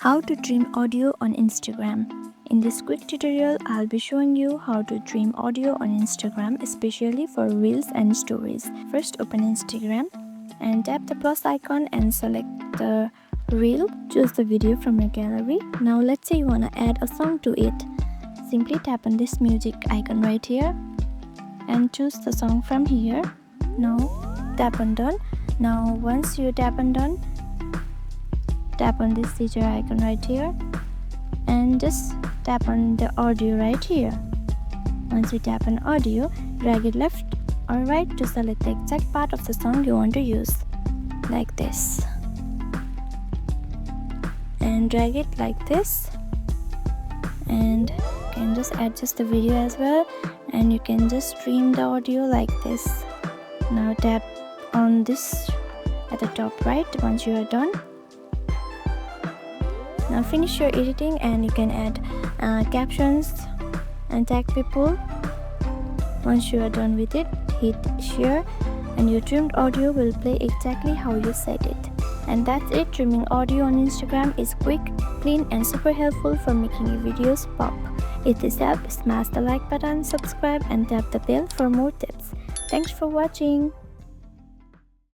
How to trim audio on Instagram. In this quick tutorial, I'll be showing you how to trim audio on Instagram, especially for Reels and Stories. First, open Instagram and tap the plus icon and select the Reel. Choose the video from your gallery. Now let's say you want to add a song to it. Simply tap on this music icon right here and choose the song from here. Now tap on done. Now once you tap on done, tap on this teacher icon right here and just tap on the audio right here. Once you tap on audio, drag it left or right to select the exact part of the song you want to use, like this, and drag it like this, and you can just adjust the video as well, and you can just stream the audio like this. Now tap on this at the top right once you are done. Now finish your editing and you can add captions and tag people. Once you are done with it, hit share and your trimmed audio will play exactly how you set it. And that's it. Trimming audio on Instagram is quick, clean and super helpful for making your videos pop. If this helped, smash the like button, subscribe and tap the bell for more tips. Thanks for watching.